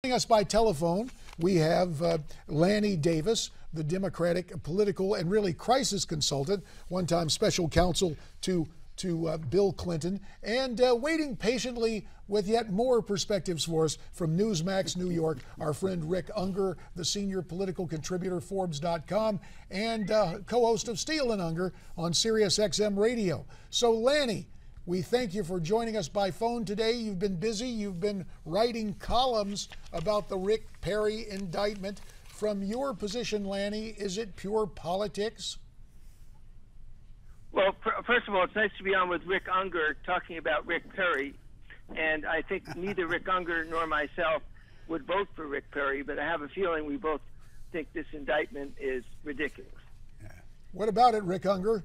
Joining us by telephone, we have Lanny Davis, the Democratic political and really crisis consultant, one-time special counsel to Bill Clinton, and waiting patiently with yet more perspectives for us from Newsmax New York, our friend Rick Unger, the senior political contributor, Forbes.com, and co-host of Steele Ungar on SiriusXM Radio. So, Lanny, we thank you for joining us by phone today. You've been busy. You've been writing columns about the Rick Perry indictment. From your position, Lanny, is it pure politics? Well, first of all, it's nice to be on with Rick Unger talking about Rick Perry. And I think neither Rick Unger nor myself would vote for Rick Perry, but I have a feeling we both think this indictment is ridiculous. What about it, Rick Unger?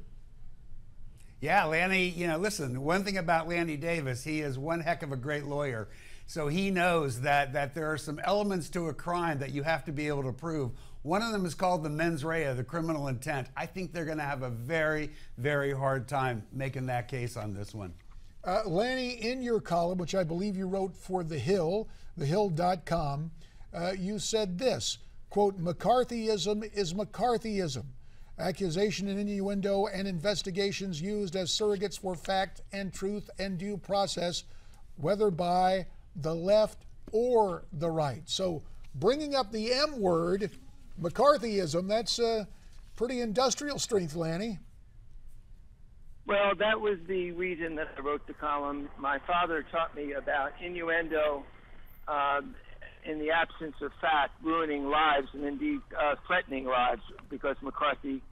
Yeah, Lanny, listen, one thing about Lanny Davis, he is one heck of a great lawyer. So he knows that there are some elements to a crime that you have to be able to prove. One of them is called the mens rea, the criminal intent. I think they're going to have a very, very hard time making that case on this one. Lanny, in your column, which I believe you wrote for The Hill, thehill.com, you said this, quote, McCarthyism is McCarthyism. Accusation and innuendo and investigations used as surrogates for fact and truth and due process, whether by the left or the right. So bringing up the M word, McCarthyism, that's pretty industrial strength, Lanny. Well, that was the reason that I wrote the column. My father taught me about innuendo in the absence of fact, ruining lives and indeed threatening lives, because McCarthy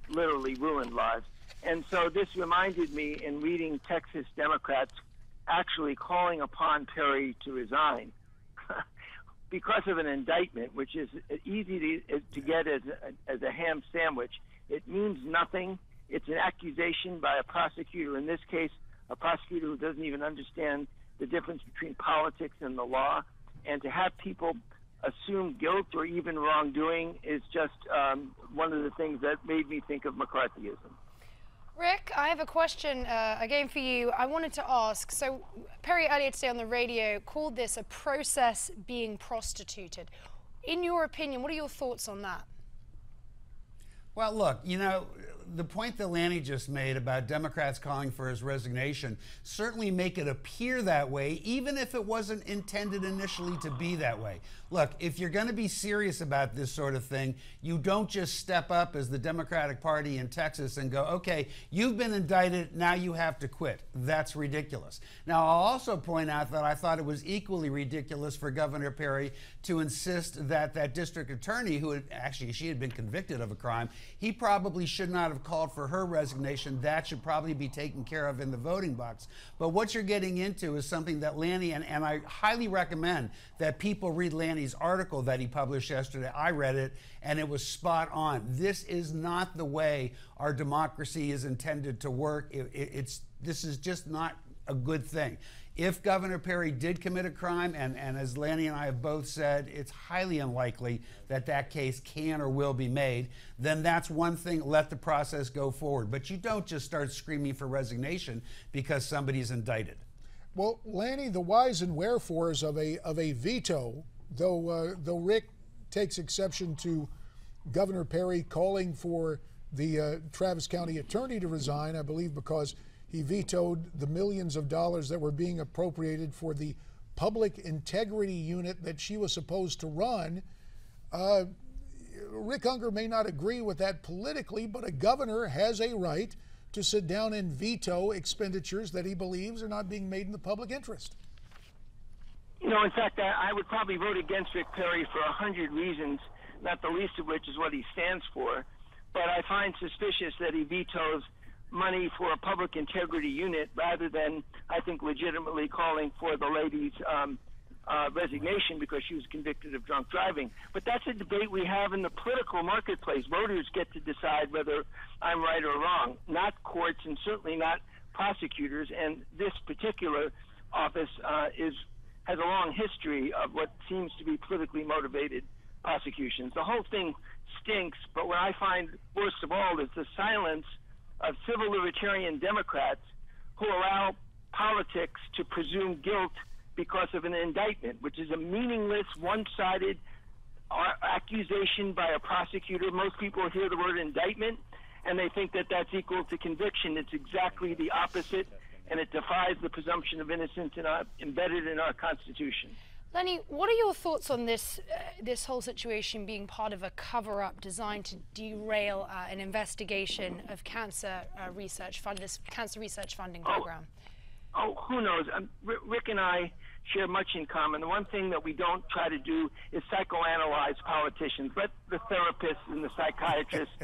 literally ruined lives. And so this reminded me in reading Texas Democrats actually calling upon Perry to resign because of an indictment, which is easy to get as a ham sandwich. It means nothing. It's an accusation by a prosecutor, in this case, a prosecutor who doesn't even understand the difference between politics and the law. And to have people assume guilt or even wrongdoing is just one of the things that made me think of McCarthyism. Rick, I have a question again for you. I wanted to ask, so Perry earlier today on the radio called this a process being prostituted. In your opinion, what are your thoughts on that? Well, look, the point that Lanny just made about Democrats calling for his resignation certainly make it appear that way, even if it wasn't intended initially to be that way. Look, if you're going to be serious about this sort of thing, you don't just step up as the Democratic Party in Texas and go, okay, you've been indicted, now you have to quit. That's ridiculous. Now, I'll also point out that I thought it was equally ridiculous for Governor Perry to insist that that district attorney, who she had been convicted of a crime, he probably should not have called for her resignation. That should probably be taken care of in the voting box. But what you're getting into is something that Lanny, and I highly recommend that people read Lanny's article that he published yesterday. I read it, and it was spot on. This is not the way our democracy is intended to work. This is just not a good thing. If Governor Perry did commit a crime, and as Lanny and I have both said, it's highly unlikely that that case can or will be made, then that's one thing. Let the process go forward. But you don't just start screaming for resignation because somebody's indicted. Well, Lanny, the whys and wherefores of a veto, though Rick takes exception to Governor Perry calling for the Travis County attorney to resign, I believe because he vetoed the millions of dollars that were being appropriated for the public integrity unit that she was supposed to run. Rick Unger may not agree with that politically, but a governor has a right to sit down and veto expenditures that he believes are not being made in the public interest. In fact, I would probably vote against Rick Perry for 100 reasons, not the least of which is what he stands for. But I find suspicious that he vetoes money for a public integrity unit rather than, I think, legitimately calling for the lady's resignation because she was convicted of drunk driving. But that's a debate we have in the political marketplace. Voters get to decide whether I'm right or wrong, not courts and certainly not prosecutors. And this particular office has a long history of what seems to be politically motivated prosecutions. The whole thing stinks, but what I find worst of all is the silence of civil libertarian Democrats who allow politics to presume guilt because of an indictment, which is a meaningless, one-sided accusation by a prosecutor. Most people hear the word indictment and they think that that's equal to conviction. It's exactly the opposite, and it defies the presumption of innocence embedded in our Constitution. Lanny, what are your thoughts on this whole situation being part of a cover-up designed to derail an investigation of cancer research funding program? Oh, who knows? Rick and I share much in common. The one thing that we don't try to do is psychoanalyze politicians. Let the therapists and the psychiatrists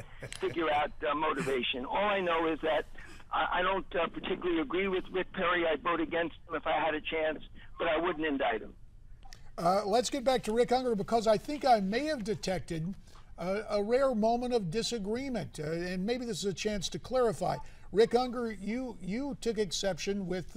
figure out motivation. All I know is that I don't particularly agree with Rick Perry. I'd vote against him if I had a chance, but I wouldn't indict him. Let's get back to Rick Unger, because I think I may have detected a rare moment of disagreement, and maybe this is a chance to clarify. Rick Unger, you took exception with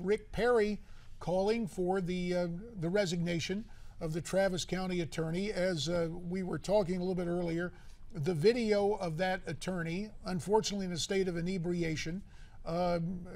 Rick Perry calling for the resignation of the Travis County attorney. As we were talking a little bit earlier, the video of that attorney, unfortunately in a state of inebriation,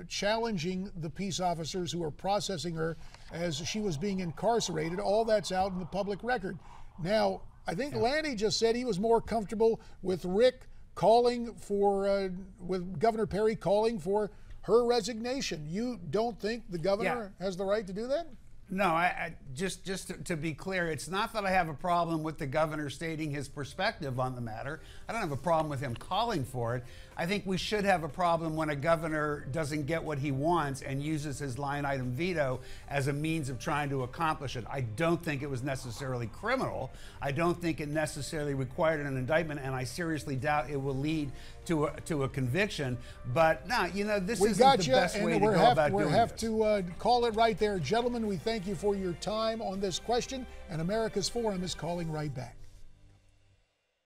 challenging the peace officers who were processing her as she was being incarcerated, all that's out in the public record. Now, I think Lanny just said he was more comfortable with Rick calling for, with Governor Perry calling for her resignation. You don't think the governor has the right to do that? No, I just to be clear, it's not that I have a problem with the governor stating his perspective on the matter. I don't have a problem with him calling for it. I think we should have a problem when a governor doesn't get what he wants and uses his line item veto as a means of trying to accomplish it. I don't think it was necessarily criminal. I don't think it necessarily required an indictment, and I seriously doubt it will lead to a conviction. But no, you know, this isn't the best way to go about doing this. We have to call it right there. Gentlemen, we thank you for your time on this question, and America's Forum is calling right back.